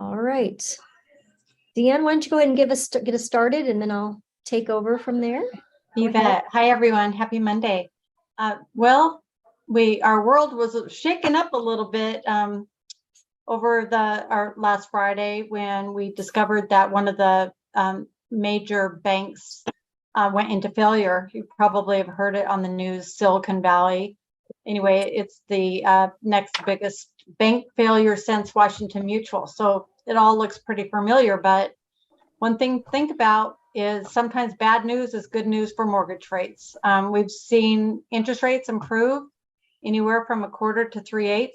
All right. Deanne, why don't you go ahead and get us started, and then I'll take over from there. You bet. Hi, everyone. Happy Monday. Well, our world was shaken up a little bit over our last Friday when we discovered that one of the major banks went into failure. You probably have heard it on the news, Silicon Valley. Anyway, it's the next biggest bank failure since Washington Mutual. So it all looks pretty familiar, but one thing to think about is sometimes bad news is good news for mortgage rates. We've seen interest rates improve anywhere from 1/4 to 3/8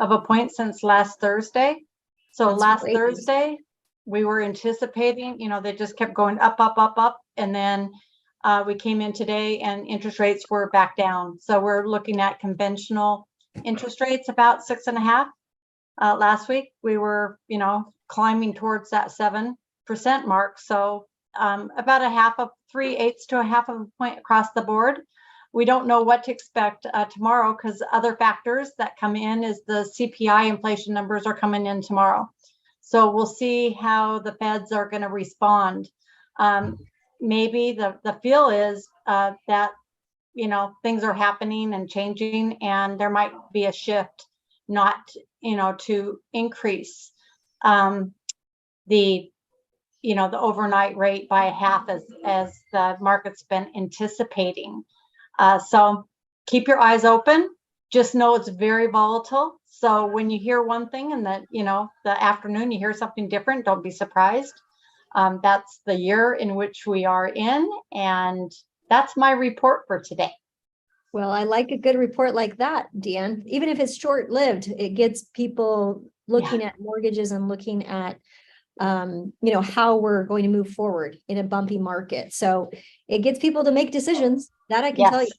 of a point since last Thursday. So That's last great. Thursday, we were anticipating, they just kept going up, up, up, up. And then we came in today and interest rates were back down. So we're looking at conventional interest rates about 6.5. Last week, we were, climbing towards that 7% mark. So about 3/8 to 1/2 of a point across the board. We don't know what to expect tomorrow because other factors that come in is the CPI inflation numbers are coming in tomorrow. So we'll see how the feds are going to respond. Maybe the feel is that, things are happening and changing and there might be a shift, not, to increase the overnight rate by 1/2 as the market's been anticipating. So keep your eyes open. Just know it's very volatile. So when you hear one thing and that, the afternoon you hear something different, don't be surprised. That's the year in which we are in. And that's my report for today. Well, I like a good report like that, Deanne. Even if it's short-lived, it gets people looking at mortgages and looking at how we're going to move forward in a bumpy market. So it gets people to make decisions. That I can tell you.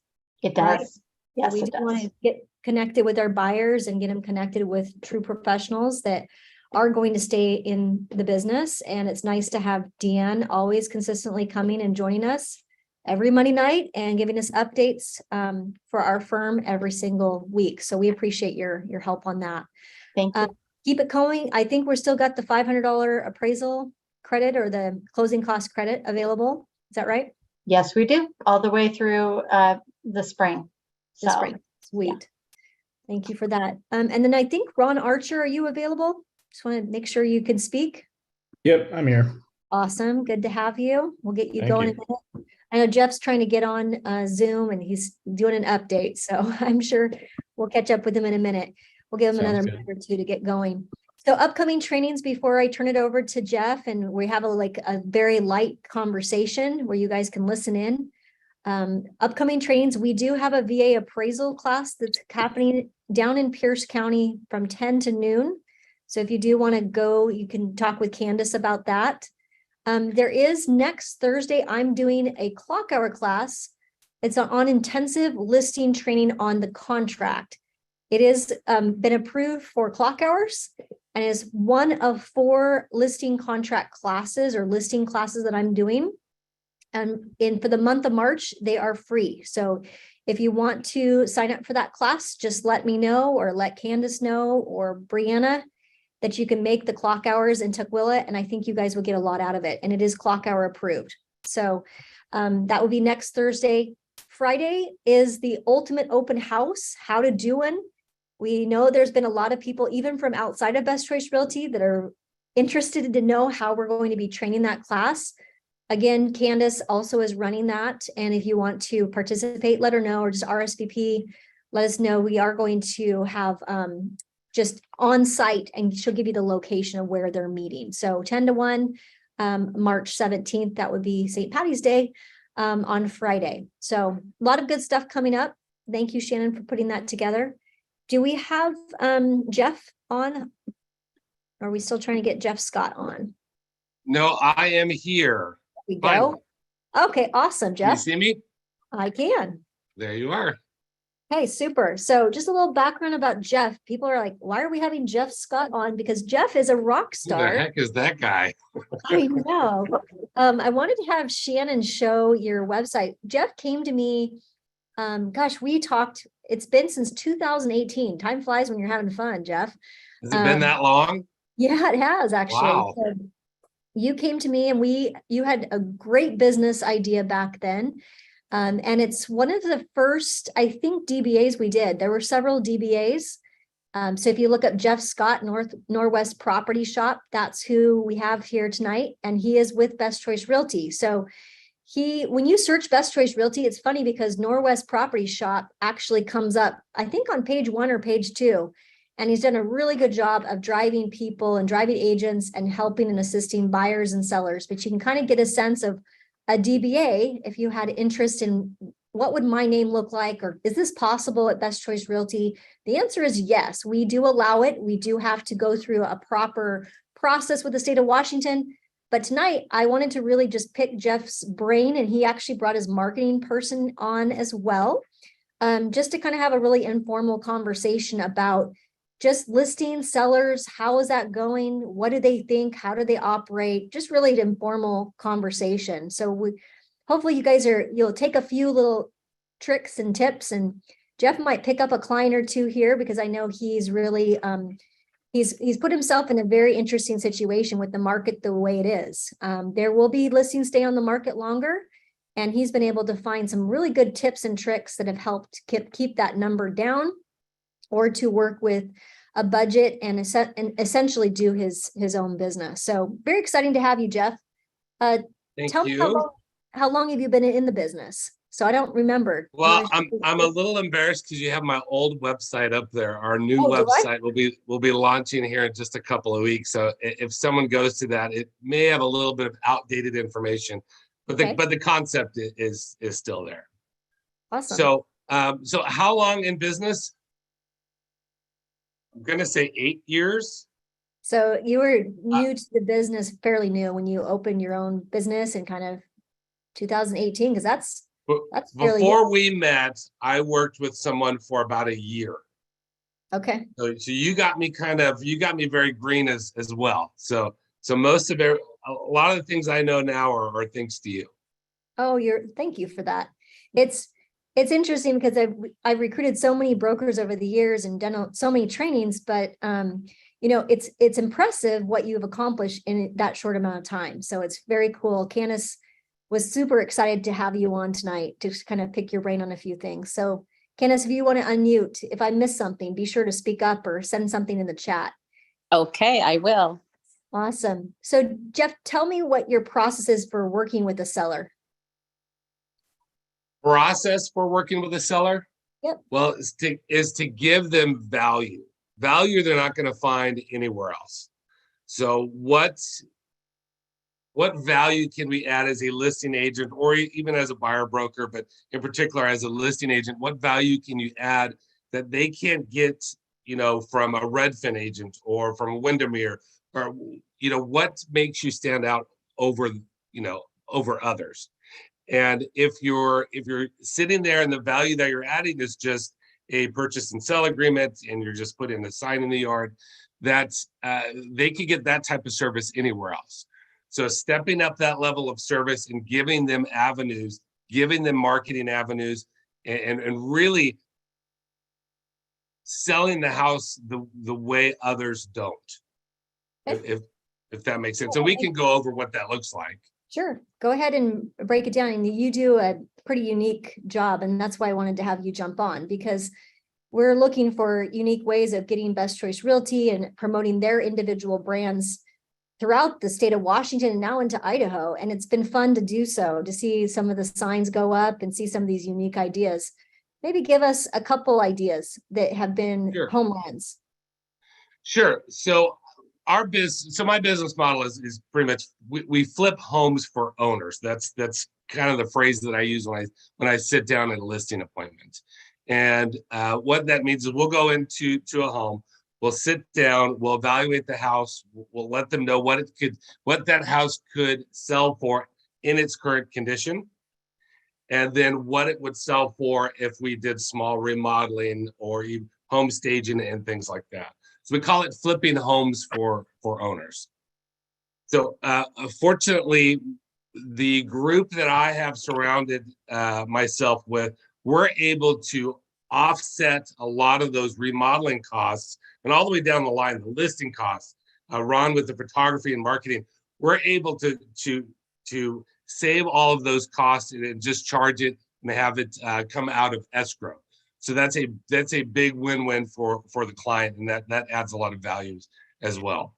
It does. Right? Yes, we do want to get connected with our buyers and get them connected with true professionals that are going to stay in the business. And it's nice to have Deanne always consistently coming and joining us every Monday night and giving us updates for our firm every single week. So we appreciate your help on that. Thank you. Keep it going. I think we're still got the $500 appraisal credit or the closing cost credit available. Is that right? Yes, we do. All the way through the spring. The spring. Sweet. Yeah. Thank you for that. And then I think Ron Archer, are you available? Just want to make sure you can speak. Yep, I'm here. Awesome. Good to have you. We'll get you going in a minute. I know Jeff's trying to get on Zoom and he's doing an update. So I'm sure we'll catch up with him in a minute. We'll give him another minute or two to get going. So upcoming trainings before I turn it over to Jeff, and we have a very light conversation where you guys can listen in. Upcoming trainings, we do have a VA appraisal class that's happening down in Pierce County from 10 to noon. So if you do want to go, you can talk with Candace about that. There is next Thursday, I'm doing a clock hour class. It's on intensive listing training on the contract. It has been approved for clock hours and is one of 4 listing contract classes or listing classes that I'm doing. And for the month of March, they are free. So if you want to sign up for that class, just let me know or let Candace know or Brianna that you can make the clock hours in Tukwila. And I think you guys will get a lot out of it. And it is clock hour approved. So that will be next Thursday. Friday is the ultimate open house, how to do one. We know there's been a lot of people, even from outside of Best Choice Realty, that are interested to know how we're going to be training that class. Again, Candace also is running that. And if you want to participate, let her know, or just RSVP, let us know. We are going to have just on site and she'll give you the location of where they're meeting. So 10 to 1, March 17th, that would be St. Patty's Day on Friday. So a lot of good stuff coming up. Thank you, Shannon, for putting that together. Do we have Jeff on? Or are we still trying to get Jeff Scott on? No, I am here. There we go. Okay, awesome, Jeff. Can you see me? I can. There you are. Hey, super. So just a little background about Jeff. People are like, why are we having Jeff Scott on? Because Jeff is a rock star. Who the heck is that guy? I know. I wanted to have Shannon show your website. Jeff came to me. Gosh, we talked. It's been since 2018. Time flies when you're having fun, Jeff. Has it been that long? Yeah, it has actually. Wow. So you came to me and you had a great business idea back then. And it's one of the first, I think, DBAs we did. There were several DBAs. So if you look up Jeff Scott, Norwest Property Shop, that's who we have here tonight. And he is with Best Choice Realty. So when you search Best Choice Realty, it's funny because Norwest Property Shop actually comes up, I think on page 1 or page 2. And he's done a really good job of driving people and driving agents and helping and assisting buyers and sellers. But you can kind of get a sense of a DBA if you had interest in what would my name look like, or is this possible at Best Choice Realty? The answer is yes, we do allow it. We do have to go through a proper process with the state of Washington. But tonight I wanted to really just pick Jeff's brain, and he actually brought his marketing person on as well. Just to kind of have a really informal conversation about just listing sellers. How is that going? What do they think? How do they operate? Just really an informal conversation. So hopefully you guys you'll take a few little tricks and tips, and Jeff might pick up a client or two here because I know he's really, he's put himself in a very interesting situation with the market the way it is. There will be listings stay on the market longer, and he's been able to find some really good tips and tricks that have helped keep that number down, or to work with a budget and essentially do his own business. So very exciting to have you, Jeff. Thank Tell me you. how long have you been in the business? So I don't remember. Well, I'm a little embarrassed because you have my old website up there. Our new website will be launching here in just a couple of weeks. So if someone goes to that, it may have a little bit of outdated information, but the concept is still there. Awesome. So how long in business? I'm gonna say 8 years. So you were new to the business, fairly new, when you opened your own business in kind of 2018, because that's fairly before new. we met, I worked with someone for about a year. Okay. So you got me very green as well. So most of it, a lot of the things I know now are thanks to you. Oh, thank you for that. It's interesting because I've recruited so many brokers over the years and done so many trainings, but it's impressive what you've accomplished in that short amount of time. So it's very cool. Candace was super excited to have you on tonight to kind of pick your brain on a few things. So Candace, if you want to unmute, if I miss something, be sure to speak up or send something in the chat. Okay, I will. Awesome. So Jeff, tell me what your process is for working with a seller. Process for working with a seller? Yep. Well, is to give them value they're not going to find anywhere else. So what value can we add as a listing agent, or even as a buyer broker, but in particular as a listing agent? What value can you add that they can't get, from a Redfin agent or from a Windermere, or what makes you stand out over others? And if you're sitting there and the value that you're adding is just a purchase and sell agreement, and you're just putting a sign in the yard, that's they could get that type of service anywhere else. So stepping up that level of service and giving them avenues, giving them marketing avenues, and really selling the house the way others don't. If that makes sense. So we can go over what that looks like. Sure. Go ahead and break it down. And you do a pretty unique job. And that's why I wanted to have you jump on, because we're looking for unique ways of getting Best Choice Realty and promoting their individual brands throughout the state of Washington and now into Idaho. And it's been fun to do so, to see some of the signs go up and see some of these unique ideas. Maybe give us a couple ideas that have been home runs. Sure. So my business model is pretty much we flip homes for owners. That's kind of the phrase that I use when I sit down at a listing appointment. And what that means is we'll go into a home, we'll sit down, we'll evaluate the house, we'll let them know what that house could sell for in its current condition, and then what it would sell for if we did small remodeling or even home staging and things like that. So we call it flipping homes for owners. So fortunately, the group that I have surrounded myself with, we're able to offset a lot of those remodeling costs, and all the way down the line, the listing costs, Ron with the photography and marketing, we're able to save all of those costs and just charge it and have it come out of escrow. So that's a big win-win for the client, and that adds a lot of values as well.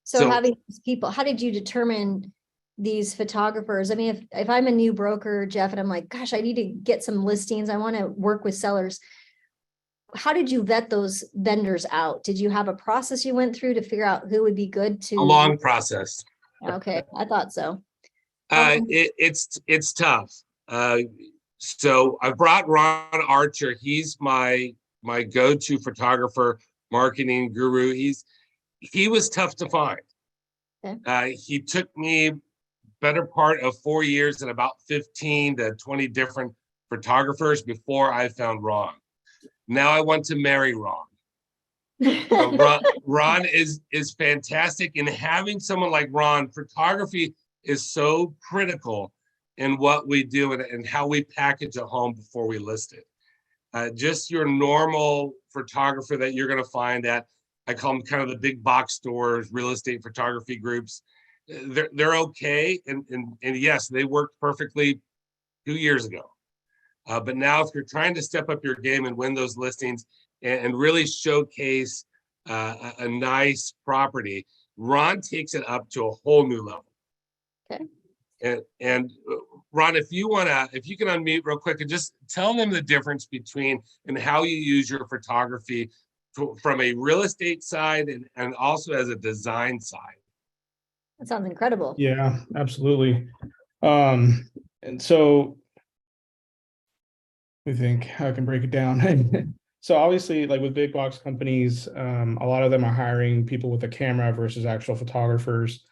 So having these people, how did you determine these photographers? I mean, if I'm a new broker, Jeff, and I'm like, gosh, I need to get some listings, I want to work with sellers. How did you vet those vendors out? Did you have a process you went through to figure out who would be good to? A long process. Okay, I thought so. It's tough. So I brought Ron Archer. He's my go-to photographer, marketing guru. He was tough to find. Okay. He took me better part of 4 years and about 15 to 20 different photographers before I found Ron. Now I want to marry Ron. Ron is fantastic, and having someone like Ron, photography is so critical in what we do and how we package a home before we list it. Just your normal photographer that you're going to find at, I call them kind of the big box stores, real estate photography groups. They're okay, and yes, they worked perfectly 2 years ago. But now, if you're trying to step up your game and win those listings and really showcase a nice property, Ron takes it up to a whole new level. Okay. And Ron, if you can unmute real quick and just tell them the difference between and how you use your photography from a real estate side and also as a design side. That sounds incredible. Yeah, absolutely. And so I think I can break it down. So obviously, like with big box companies, a lot of them are hiring people with a camera versus actual photographers,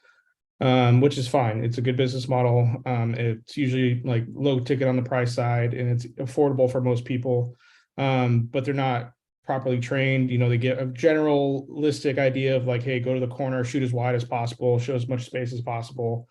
which is fine. It's a good business model. It's usually like low ticket on the price side, and it's affordable for most people. But they're not properly trained. You know, they get a generalistic idea of like, hey, go to the corner, shoot as wide as possible, show as much space as possible.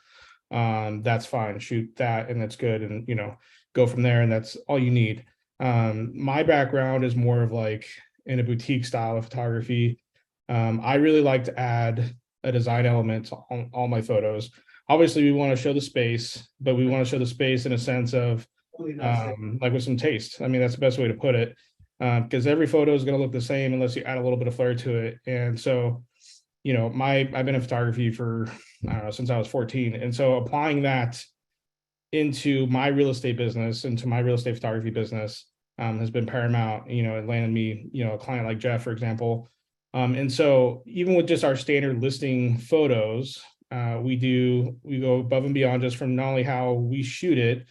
That's fine. Shoot that, and that's good. And, you know, go from there, and that's all you need. My background is more of like in a boutique style of photography. I really like to add a design element to all my photos. Obviously, we want to show the space, but we want to show the space in a sense of like with some taste. I mean, that's the best way to put it, because every photo is going to look the same unless you add a little bit of flair to it. And so, you know, I've been in photography for, I don't know, since I was 14. And so applying that into my real estate business, into my real estate photography business, has been paramount. You know, it landed me, you know, a client like Jeff, for example. And so even with just our standard listing photos, we go above and beyond just from not only how we shoot it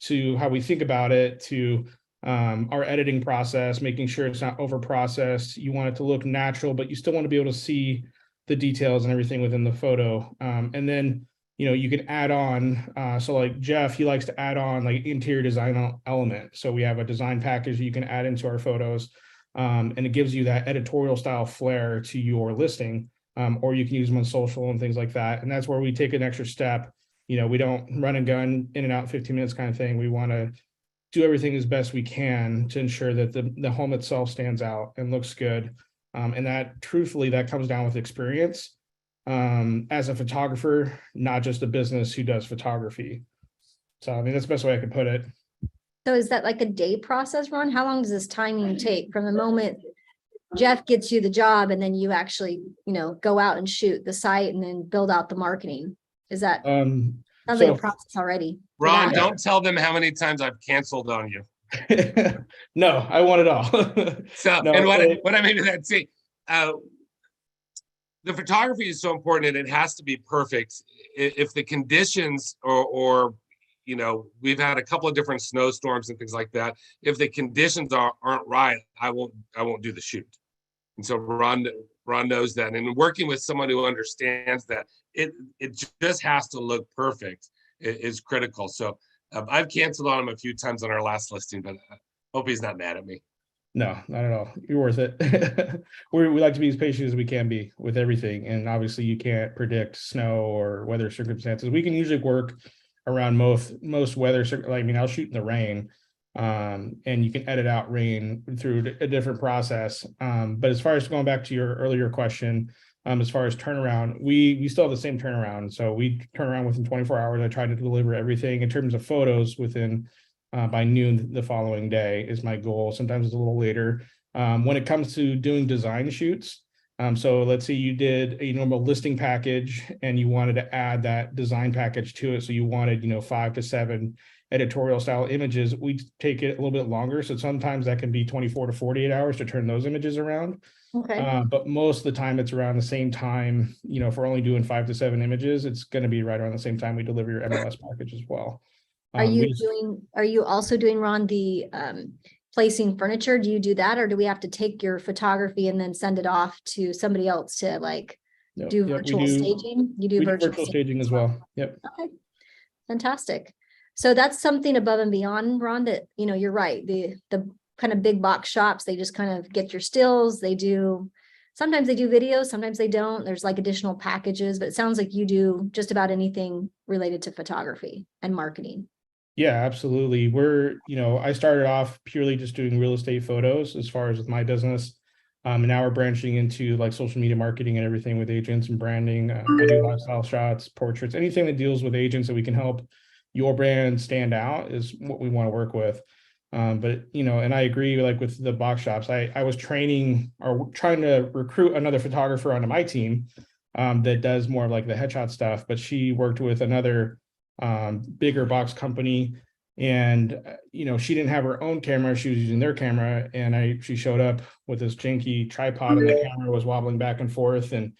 to how we think about it to our editing process, making sure it's not over processed. You want it to look natural, but you still want to be able to see the details and everything within the photo. And then, you know, you can add on, so like Jeff, he likes to add on like interior design element. So we have a design package you can add into our photos, and it gives you that editorial style flair to your listing, or you can use them on social and things like that. And that's where we take an extra step. You know, we don't run and gun in and out 15 minutes kind of thing. We want to do everything as best we can to ensure that the home itself stands out and looks good. And that truthfully, that comes down with experience. As a photographer, not just a business who does photography. So, I mean, that's the best way I could put it. So is that like a day process, Ron? How long does this timing take from the moment Jeff gets you the job and then you actually, you know, go out and shoot the site and then build out the marketing? Is that sounds like a process already? Ron, don't tell them how many times I've canceled on you. No, I want it all. So, no, and what I mean by that, see, the photography is so important and it has to be perfect. If the conditions or you know, we've had a couple of different snowstorms and things like that. If the conditions aren't right, I won't do the shoot. And so Ron knows that. And working with someone who understands that it just has to look perfect is critical. So I've canceled on him a few times on our last listing, but I hope he's not mad at me. No, not at all. You're worth it. We like to be as patient as we can be with everything. And obviously you can't predict snow or weather circumstances. We can usually work around most weather. I mean, I'll shoot in the rain, And you can edit out rain through a different process. But as far as going back to your earlier question, as far as turnaround, we still have the same turnaround. So we turn around within 24 hours. I try to deliver everything in terms of photos within by noon the following day is my goal. Sometimes it's a little later. When it comes to doing design shoots, so let's say you did a normal listing package and you wanted to add that design package to it. So you wanted, 5 to 7 editorial style images. We take it a little bit longer. So sometimes that can be 24 to 48 hours to turn those images around. Okay. But most of the time it's around the same time, if we're only doing 5 to 7 images, it's going to be right around the same time we deliver your MLS package as well. Are you also doing, Ron, the placing furniture? Do you do that, or do we have to take your photography and then send it off to somebody else to do virtual staging? You do we virtual virtual staging as well. Yep. Okay. Fantastic. So that's something above and beyond, Ron, that, you're right. The kind of big box shops, they just kind of get your stills. Sometimes they do videos, sometimes they don't. There's additional packages, but it sounds like you do just about anything related to photography and marketing. Yeah, absolutely. I started off purely just doing real estate photos as far as with my business. And now we're branching into social media marketing and everything with agents and branding. I do lifestyle shots, portraits, anything that deals with agents that we can help your brand stand out is what we want to work with. But and I agree, with the box shops, I was training or trying to recruit another photographer onto my team that does more of the headshot stuff, but she worked with another bigger box company, and she didn't have her own camera. She was using their camera, and she showed up with this janky tripod and the camera was wobbling back and forth, and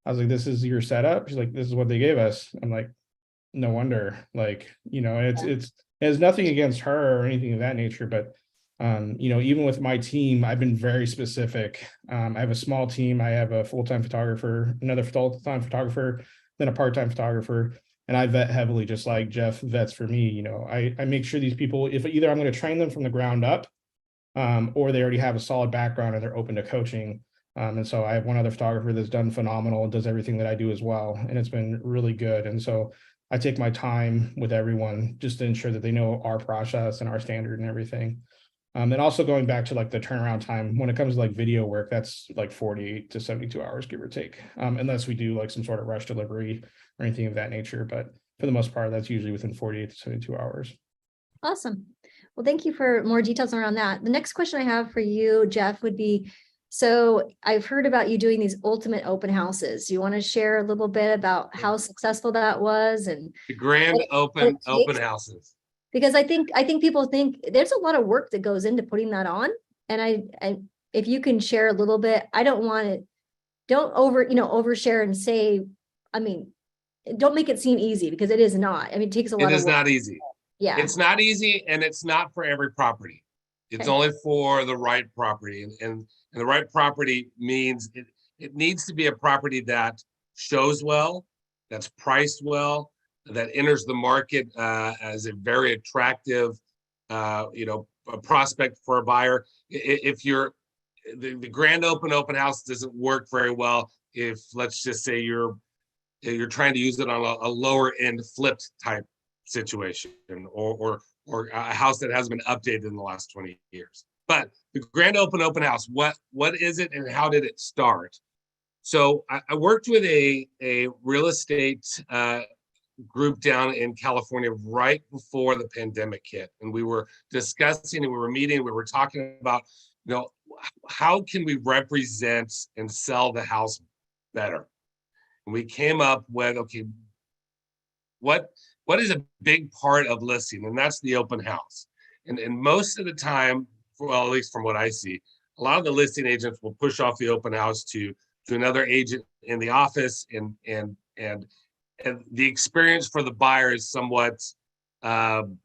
I was like, "This is your setup?" She's like, "This is what they gave us." I'm like, no wonder. It has nothing against her or anything of that nature, but even with my team, I've been very specific. I have a small team. I have a full-time photographer, another full-time photographer, then a part-time photographer. And I vet heavily, just like Jeff vets for me. I make sure these people, if either I'm going to train them from the ground up, or they already have a solid background and they're open to coaching. And so I have one other photographer that's done phenomenal and does everything that I do as well. And it's been really good. And so I take my time with everyone just to ensure that they know our process and our standard and everything. And also going back to the turnaround time, when it comes to video work, that's 48 to 72 hours, give or take, unless we do some sort of rush delivery or anything of that nature. But for the most part, that's usually within 48 to 72 hours. Awesome. Well, thank you for more details around that. The next question I have for you, Jeff, would be, so I've heard about you doing these ultimate open houses. You want to share a little bit about how successful that was and the grand open houses? Because I think people think there's a lot of work that goes into putting that on. And I if you can share a little bit, I don't overshare and say, don't make it seem easy, because it is not. It takes a lot of work. It is not easy. Yeah. It's not easy, and it's not for every property. It's only for the right property. And the right property means it needs to be a property that shows well, that's priced well, that enters the market as a very attractive, a prospect for a buyer. If the grand open house doesn't work very well if, let's just say, you're trying to use it on a lower end flipped type situation, or a house that hasn't been updated in the last 20 years. But the grand open house, what is it and how did it start? So I worked with a real estate group down in California right before the pandemic hit. And we were discussing and we were meeting, we were talking about, how can we represent and sell the house better? And we came up with, okay, what is a big part of listing? And that's the open house. And most of the time, well, at least from what I see, a lot of the listing agents will push off the open house to another agent in the office, and the experience for the buyer is somewhat the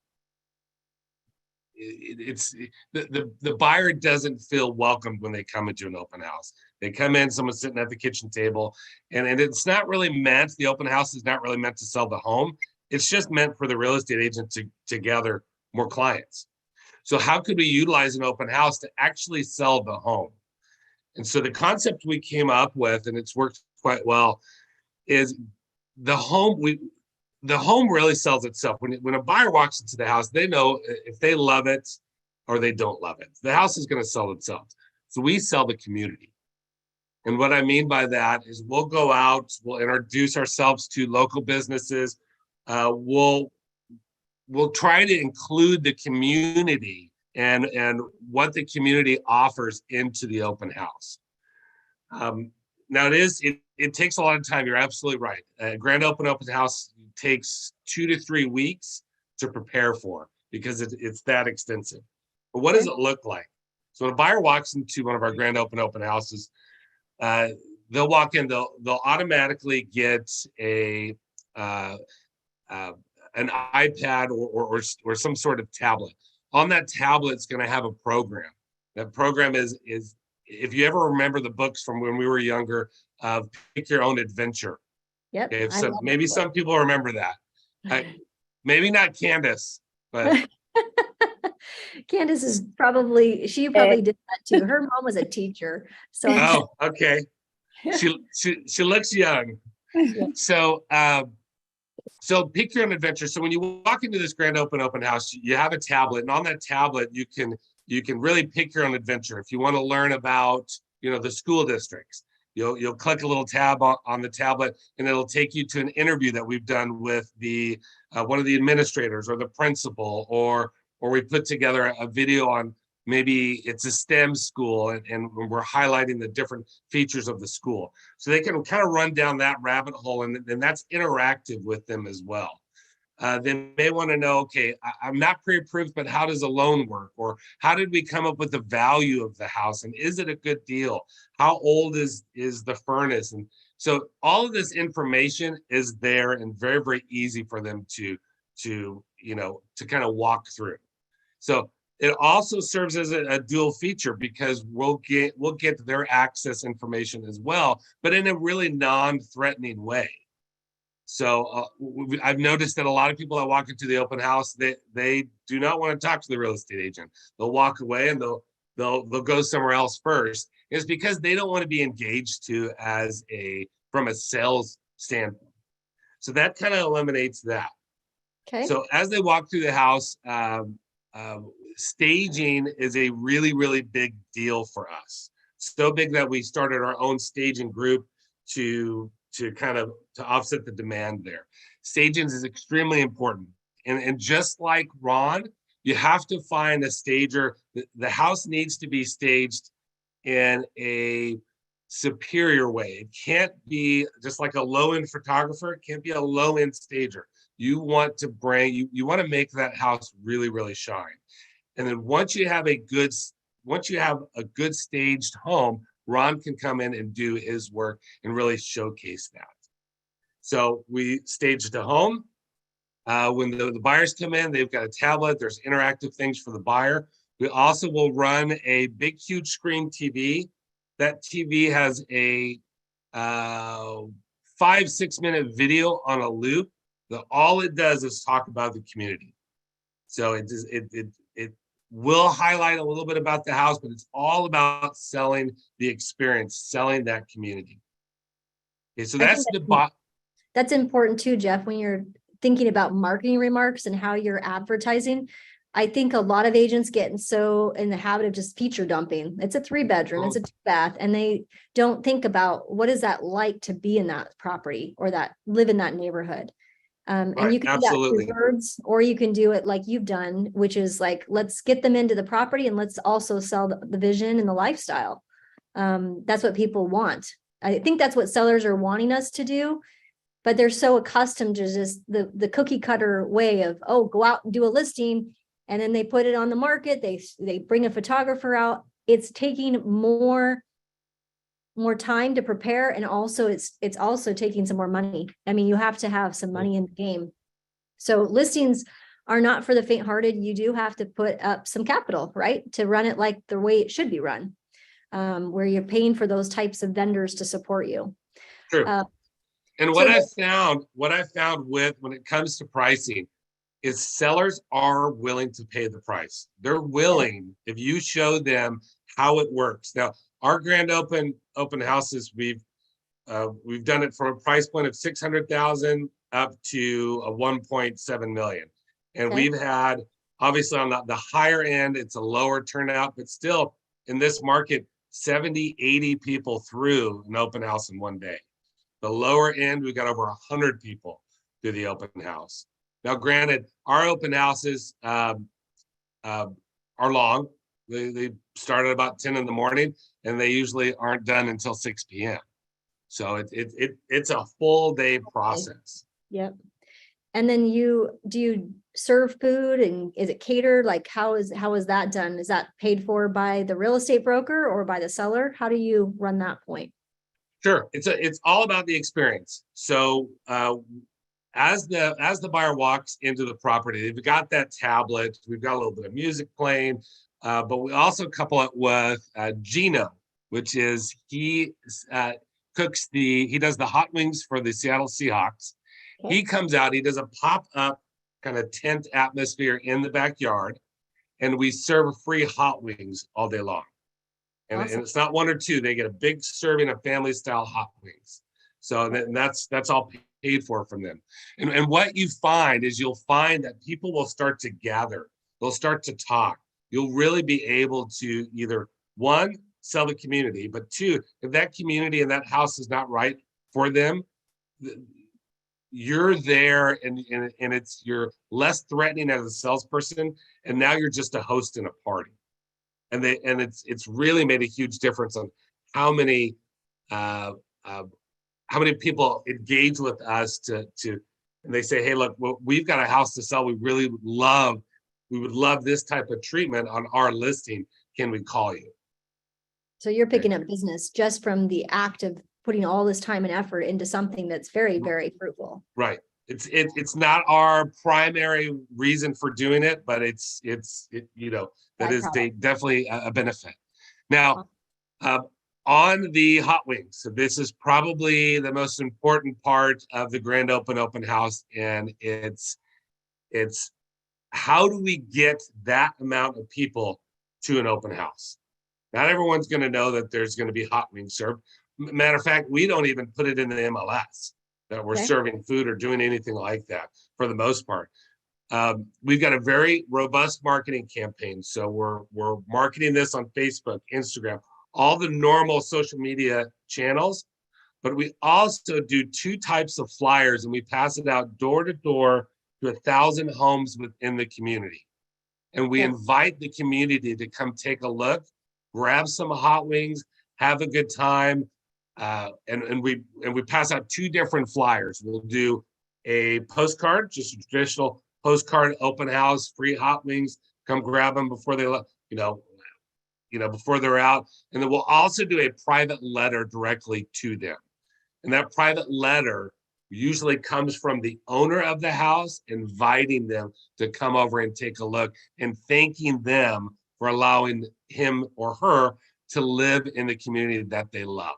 buyer doesn't feel welcomed when they come into an open house. They come in, someone's sitting at the kitchen table, and it's not really meant, the open house is not really meant to sell the home. It's just meant for the real estate agent to gather more clients. So how could we utilize an open house to actually sell the home? And so the concept we came up with, and it's worked quite well, is the home really sells itself. When a buyer walks into the house, they know if they love it, or they don't love it. The house is going to sell itself. So we sell the community. And what I mean by that is we'll go out, we'll introduce ourselves to local businesses. We'll try to include the community and what the community offers into the open house. Now it takes a lot of time. You're absolutely right. A grand open house takes 2 to 3 weeks to prepare for because it's that extensive. But what does it look like? So when a buyer walks into one of our grand open houses, they'll walk in, they'll automatically get an iPad or some sort of tablet. On that tablet, it's going to have a program. That program is if you ever remember the books from when we were younger, Pick Your Own Adventure. Yep. Okay, maybe some people remember that. Maybe not Candace, but Candace is she probably did that too. Her mom was a teacher. So oh, okay. She looks young. Yeah. So Pick Your Own Adventure. So when you walk into this grand open house, you have a tablet, and on that tablet you can really pick your own adventure. If you want to learn about the school districts, you'll click a little tab on the tablet, and it'll take you to an interview that we've done with the one of the administrators or the principal, or we put together a video on maybe it's a STEM school, and we're highlighting the different features of the school. So they can kind of run down that rabbit hole, and that's interactive with them as well. They may want to know, okay, I'm not pre-approved, but how does a loan work? Or how did we come up with the value of the house? And is it a good deal? How old is the furnace? And so all of this information is there and very, very easy for them to kind of walk through. So it also serves as a dual feature because we'll get their access information as well, but in a really non-threatening way. So I've noticed that a lot of people that walk into the open house, they do not want to talk to the real estate agent. They'll walk away and they'll go somewhere else first. It's because they don't want to be engaged from a sales standpoint. So that kind of eliminates that. Okay. So as they walk through the house, staging is a really, really big deal for us. So big that we started our own staging group to offset the demand there. Staging is extremely important. And just like Ron, you have to find a stager. The house needs to be staged in a superior way. It can't be just like a low-end photographer. It can't be a low-end stager. You want to make that house really, really shine. And then once you have a good staged home, Ron can come in and do his work and really showcase that. So we staged the home. When the buyers come in, they've got a tablet. There's interactive things for the buyer. We also will run a big, huge screen TV. That TV has a 5-6 minute video on a loop that all it does is talk about the community. So it will highlight a little bit about the house, but it's all about selling the experience, selling that community. Okay, so that's important too, Jeff, when you're thinking about marketing remarks and how you're advertising. I think a lot of agents get so in the habit of just feature dumping. It's a 3-bedroom, it's a 2-bath, and they don't think about what is that like to be in that property or that live in that neighborhood. And you can do that through words, or you can do it like you've done, which is like, let's get them into the property and let's also sell the vision and the lifestyle. That's what people want. I think that's what sellers are wanting us to do, but they're so accustomed to just the cookie cutter way of, oh, go out and do a listing, and then they put it on the market. They bring a photographer out. It's taking more time to prepare, and also it's also taking some more money. I mean, you have to have some money in the game. So listings are not for the faint-hearted. You do have to put up some capital, right, to run it like the way it should be run, where you're paying for those types of vendors to support you. True. And what I found with when it comes to pricing is sellers are willing to pay the price. They're willing if you show them how it works. Now, our grand open houses, we've done it from a price point of 600,000 up to a 1.7 million, and we've had Obviously on the higher end, it's a lower turnout, but still in this market, 70, 80 people through an open house in one day. The lower end, we got over 100 people through the open house. Now, granted, our open houses are long. They start at about 10 in the morning, and they usually aren't done until 6 p.m. So it's a full day process. Yep. And then do you serve food, and is it catered? Like how is that done? Is that paid for by the real estate broker or by the seller? How do you run that point? Sure, it's all about the experience. So as the buyer walks into the property, they've got that tablet. We've got a little bit of music playing, but we also couple it with Gino, which is he does the hot wings for the Seattle Seahawks. Okay. He comes out, he does a pop-up kind of tent atmosphere in the backyard, and we serve free hot wings all day long. And, Awesome. and it's not one or two, they get a big serving of family style hot wings. So that's all paid for from them. And what you find is you'll find that people will start to gather, they'll start to talk. You'll really be able to either, one, sell the community, but two, if that community and that house is not right for them, you're there and you're less threatening as a salesperson, and now you're just a host in a party. And it's really made a huge difference on how many people engage with us to and they say, hey, look, we've got a house to sell. We would love this type of treatment on our listing. Can we call you? So you're picking up business just from the act of putting all this time and effort into something that's very, very fruitful. Right. It's not our primary reason for doing it, but it's that is definitely a benefit. Now, on the hot wings, so this is probably the most important part of the grand open house, and it's how do we get that amount of people to an open house? Not everyone's going to know that there's going to be hot wings served. Matter of fact, we don't even put it in the MLS that we're serving food or doing anything like that for the most part. We've got a very robust marketing campaign. So we're marketing this on Facebook, Instagram, all the normal social media channels, but we also do 2 types of flyers, and we pass it out door to door to 1,000 homes within the community. And we invite the community to come take a look, grab some hot wings, have a good time. And we pass out 2 different flyers. We'll do a postcard, just a traditional postcard, open house, free hot wings, come grab them before they, before they're out. And then we'll also do a private letter directly to them. And that private letter usually comes from the owner of the house, inviting them to come over and take a look and thanking them for allowing him or her to live in the community that they loved.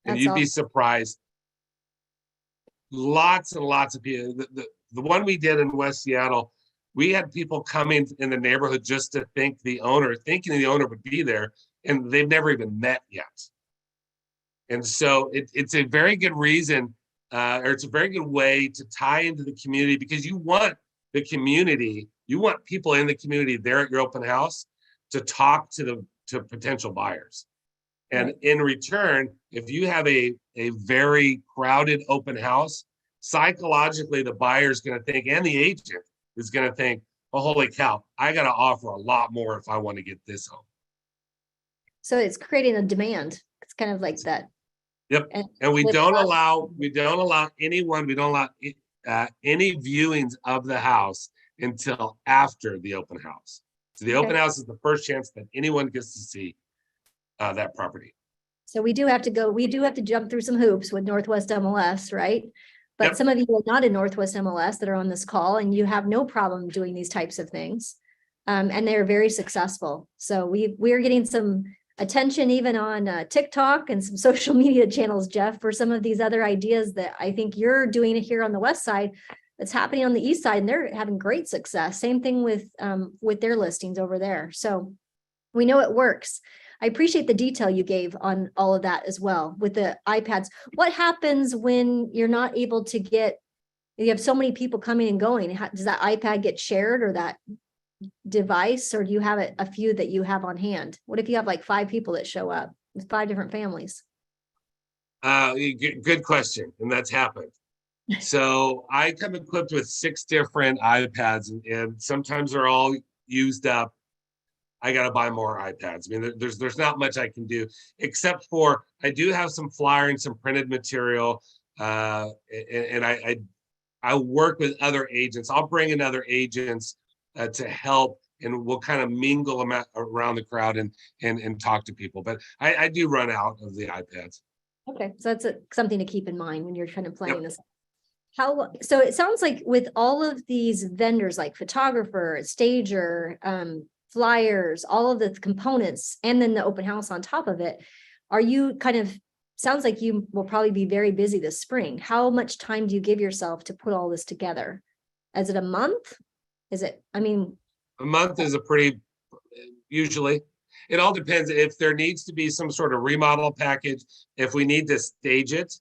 And you'd be surprised. Lots and lots of people. The one we did in West Seattle, we had people coming in the neighborhood just to thanking the owner would be there, and they've never even met yet. And so it's a very good reason, or it's a very good way to tie into the community, because you want the community, you want people in the community there at your open house to talk to potential buyers. And in return, if you have a very crowded open house, psychologically, the buyer is going to think, and the agent is going to think, oh, holy cow, I got to offer a lot more if I want to get this home. So it's creating a demand. It's kind of like that. Yep. And we don't allow anyone, we don't allow any viewings of the house until after the open house. So the open house is the first chance that anyone gets to see that property. So we do have to jump through some hoops with Northwest MLS, right? But some of you are not in Northwest MLS that are on this call, and you have no problem doing these types of things. And they're very successful. So we're getting some attention even on TikTok and some social media channels, Jeff, for some of these other ideas that I think you're doing here on the West side that's happening on the East side, and they're having great success. Same thing with their listings over there. So we know it works. I appreciate the detail you gave on all of that as well with the iPads. What happens when you're not able to you have so many people coming and going? Does that iPad get shared, or that device, or do you have a few that you have on hand? What if you have like 5 people that show up with 5 different families? Good question, and that's happened. So I come equipped with 6 different iPads, and sometimes they're all used up. I got to buy more iPads. I mean, there's not much I can do, except for I do have some flyer and some printed material, and I work with other agents. I'll bring in other agents to help, and we'll kind of mingle them around the crowd and talk to people. But I do run out of the iPads. Okay, so that's something to keep in mind when you're kind of planning this. So it sounds like with all of these vendors like photographer, stager, flyers, all of the components, and then the open house on top of it, are you kind of, sounds like you will probably be very busy this spring. How much time do you give yourself to put all this together? Is it a month? Is it, I mean, A month is usually. It all depends if there needs to be some sort of remodel package, if we need to stage it.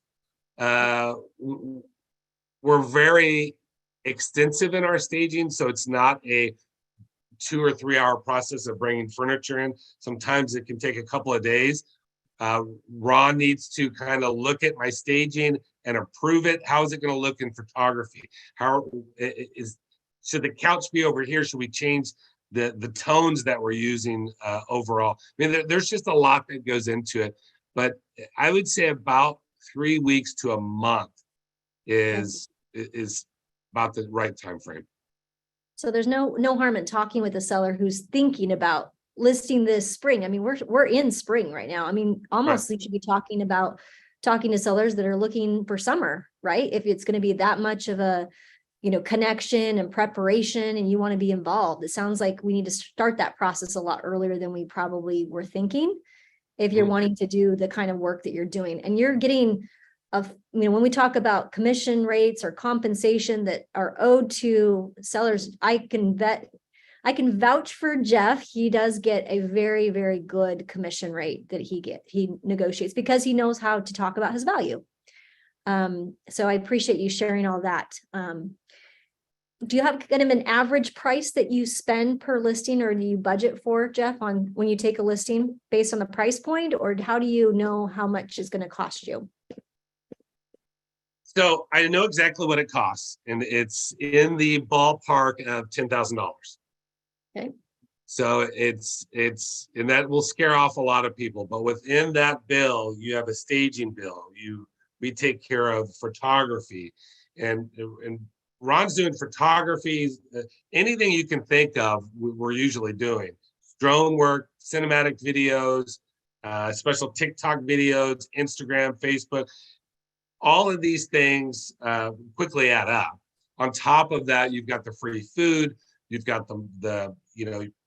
We're very extensive in our staging, so it's not a 2 or 3 hour process of bringing furniture in. Sometimes it can take a couple of days. Ron needs to kind of look at my staging and approve it. How is it going to look in photography? Should the couch be over here? Should we change the tones that we're using overall? I mean, there's just a lot that goes into it, but I would say about 3 weeks to a month is about the right time frame. so there's no harm in talking with a seller who's thinking about listing this spring. I mean, we're in spring right now. I mean, almost you should be talking to sellers that are looking for summer, right? If it's going to be that much of a, connection and preparation, and you want to be involved. It sounds like we need to start that process a lot earlier than we probably were thinking, if you're wanting to do the kind of work that you're doing. And you're getting when we talk about commission rates or compensation that are owed to sellers, I can vouch for Jeff. He does get a very, very good commission rate that he negotiates because he knows how to talk about his value. So I appreciate you sharing all that. Do you have kind of an average price that you spend per listing, or do you budget for, Jeff, on when you take a listing based on the price point, or how do you know how much is going to cost you? So I know exactly what it costs, and it's in the ballpark of $10,000. Okay. So it's and that will scare off a lot of people, but within that bill, you have a staging bill. We take care of photography, and Ron's doing photography. Anything you can think of, we're usually doing. Drone work, cinematic videos, special TikTok videos, Instagram, Facebook. All of these things quickly add up. On top of that, you've got the free food. You've got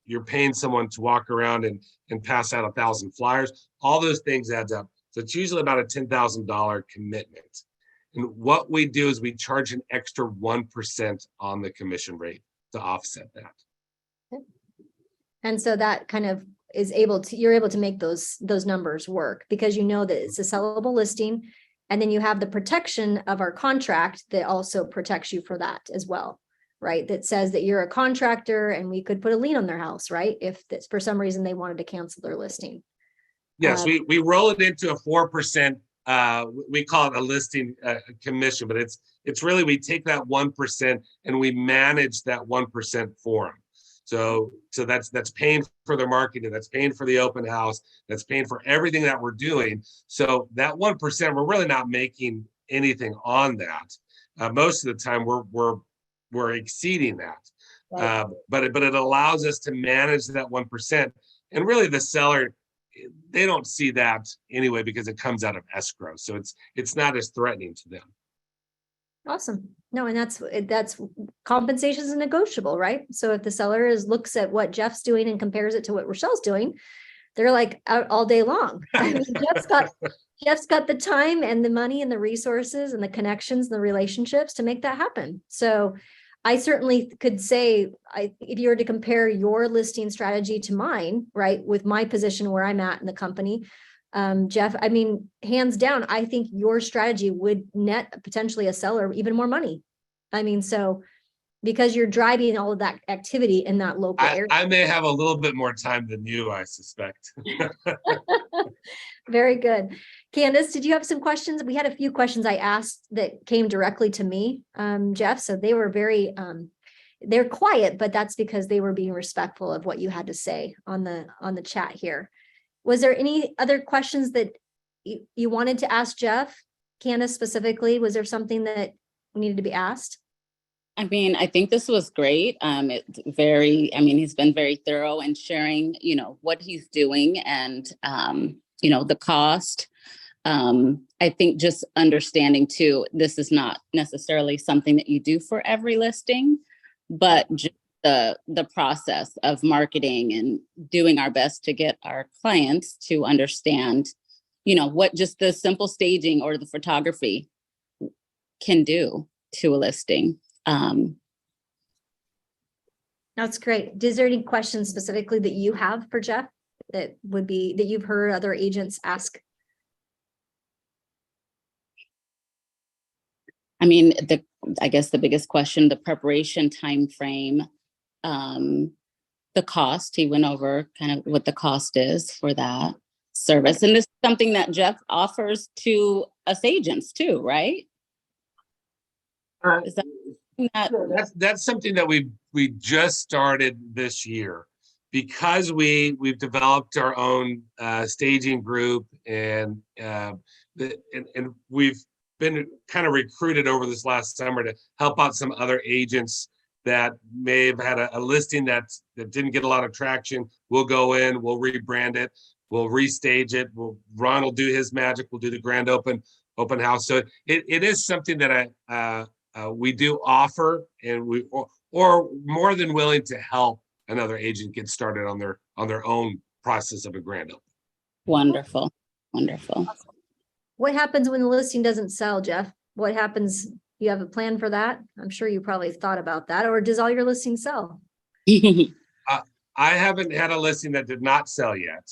you're paying someone to walk around and pass out 1,000 flyers. All those things adds up. So it's usually about a $10,000 commitment. And what we do is we charge an extra 1% on the commission rate to offset that. And so that kind of you're able to make those numbers work because you know that it's a sellable listing. And then you have the protection of our contract that also protects you for that as well, right? That says that you're a contractor and we could put a lien on their house, right? If that's for some reason they wanted to cancel their listing. Yes, we roll it into a 4%. We call it a listing commission, but it's really, we take that 1% and we manage that 1% for them. So that's paying for their marketing, that's paying for the open house, that's paying for everything that we're doing. So that 1%, we're really not making anything on that. Most of the time, we're exceeding that. Right. But it allows us to manage that 1%, and really the seller, they don't see that anyway because it comes out of escrow, so it's not as threatening to them. Awesome. No, and that's compensation is negotiable, right? So if the seller looks at what Jeff's doing and compares it to what Rochelle's doing, they're like out all day long. I mean, Jeff's got the time and the money and the resources and the connections and the relationships to make that happen. So I certainly could say, if you were to compare your listing strategy to mine, right, with my position where I'm at in the company, Jeff, I mean, hands down, I think your strategy would net potentially a seller even more money. I mean, so because you're driving all of that activity in that local area. I may have a little bit more time than you, I suspect. Very good. Candace, did you have some questions? We had a few questions I asked that came directly to me, Jeff. So they were very, they're quiet, but that's because they were being respectful of what you had to say on the chat here. Was there any other questions that you wanted to ask Jeff? Candace specifically, was there something that needed to be asked? I mean, I think this was great. He's been very thorough in sharing, what he's doing and, the cost. I think just understanding too, this is not necessarily something that you do for every listing, but just the process of marketing and doing our best to get our clients to understand, what just the simple staging or the photography can do to a listing. That's great. Is there any questions specifically that you have for Jeff that you've heard other agents ask? I mean, I guess the biggest question, the preparation time frame, the cost, he went over kind of what the cost is for that service. And this is something that Jeff offers to us agents too, right? Is That's something that we just started this year, because we've developed our own staging group, and we've been kind of recruited over this last summer to help out some other agents that may have had a listing that didn't get a lot of traction. We'll go in, we'll rebrand it, we'll restage it. Ron will do his magic. We'll do the grand open house. So it is something that we do offer, and or more than willing to help another agent get started on their own process of a grand open. Wonderful. What happens when the listing doesn't sell, Jeff? What happens? You have a plan for that? I'm sure you probably thought about that. Or does all your listings sell? I haven't had a listing that did not sell yet.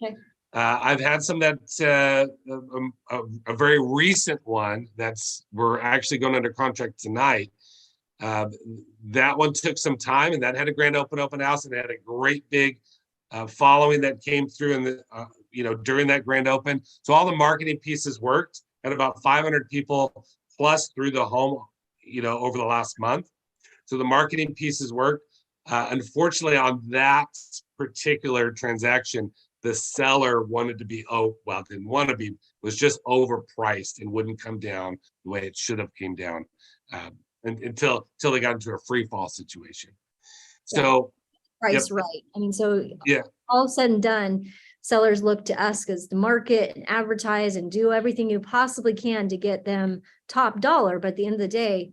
Okay. I've had some that's a very recent one we're actually going under contract tonight. That one took some time, and that had a grand open house, and it had a great big following that came through in the during that grand open. So all the marketing pieces worked. Had about 500 people plus through the home, over the last month. So the marketing pieces worked. Unfortunately, on that particular transaction, the seller didn't want to be, was just overpriced and wouldn't come down the way it should have came down until they got into a free fall situation. So Price right. I mean, so yeah, all said and done, sellers look to us as the market and advertise and do everything you possibly can to get them top dollar. But at the end of the day,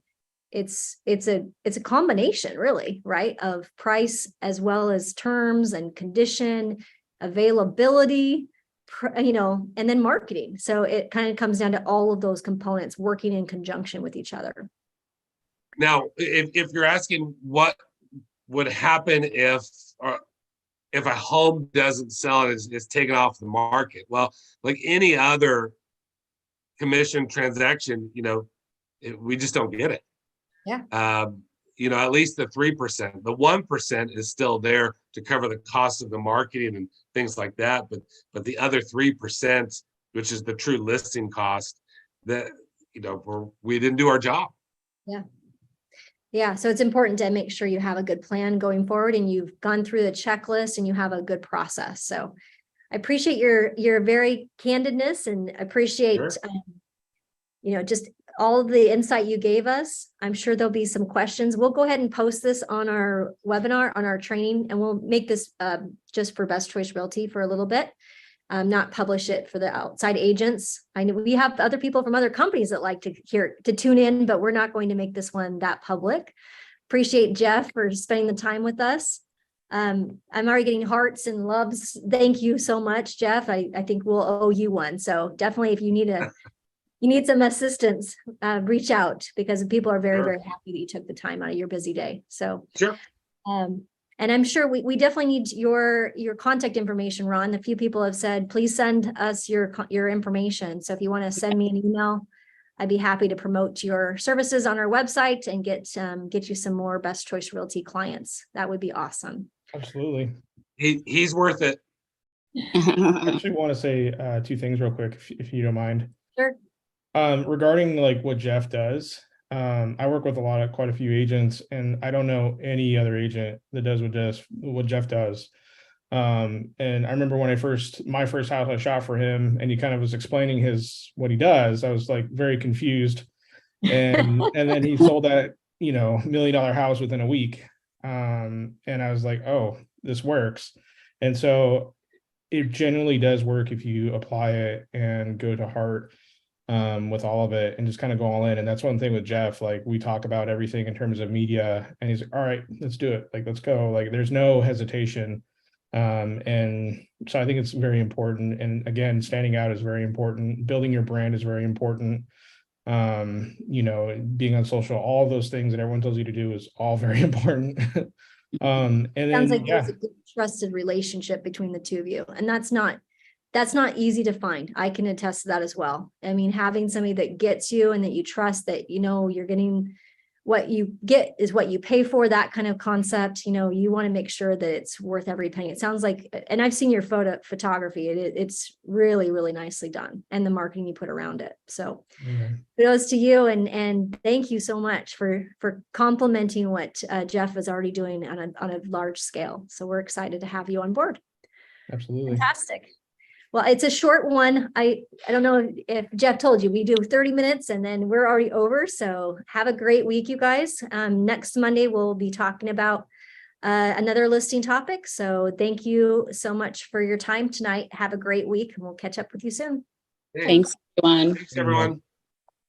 it's a combination, really, right, of price as well as terms and condition, availability, and then marketing. So it kind of comes down to all of those components working in conjunction with each other. Now, if you're asking what would happen if a home doesn't sell and is taken off the market, well, like any other commission transaction, we just don't get it. Yeah. At least the 3%. The 1% is still there to cover the cost of the marketing and things like that. But the other 3%, which is the true listing cost, that we didn't do our job. Yeah. Yeah. So it's important to make sure you have a good plan going forward, and you've gone through the checklist and you have a good process. So I appreciate your very candidness, and appreciate, Sure. Just all of the insight you gave us. I'm sure there'll be some questions. We'll go ahead and post this on our webinar, on our training, and we'll make this just for Best Choice Realty for a little bit. Not publish it for the outside agents. I know we have other people from other companies that like to tune in, but we're not going to make this one that public. Appreciate Jeff for spending the time with us. I'm already getting hearts and loves. Thank you so much, Jeff. I think we'll owe you one. So definitely, if you need some assistance, reach out, because people are very, Sure. very happy that you took the time out of your busy day. So Sure. and I'm sure we definitely need your contact information, Ron. A few people have said, please send us your information. So if you want to send me an email, I'd be happy to promote your services on our website and get you some more Best Choice Realty clients. That would be awesome. Absolutely. He's worth it. I actually want to say two things real quick, if you don't mind. Sure. Regarding like what Jeff does, I work with quite a few agents, and I don't know any other agent that does what Jeff does. And I remember when my first house I shot for him, and he kind of was explaining what he does. I was like very confused, and then he sold that $1 million house within a week, and I was like, oh, this works. And so it genuinely does work if you apply it and go to heart with all of it and just kind of go all in. And that's one thing with Jeff, like we talk about everything in terms of media, and he's like, all right, let's do it. Like, let's go. Like, there's no hesitation. And so I think it's very important. And again, standing out is very important. Building your brand is very important. Being on social, all those things that everyone tells you to do is all very important. And then, Sounds like there's a good trusted relationship between the two of you. And that's not easy to find. I can attest to that as well. I mean, having somebody that gets you and that you trust, that, you're getting what you get is what you pay for, that kind of concept, you want to make sure that it's worth every penny. It sounds like, and I've seen your photography. It's really, really nicely done, and the marketing you put around it. So kudos to you. And thank you so much for complimenting what Jeff is already doing on a large scale. So we're excited to have you on board. Absolutely. Fantastic. Well, it's a short one. I don't know if Jeff told you, we do 30 minutes and then we're already over. So have a great week, you guys. Next Monday, we'll be talking about another listing topic. So thank you so much for your time tonight. Have a great week, and we'll catch up with you soon. Thanks, everyone. Thanks, everyone.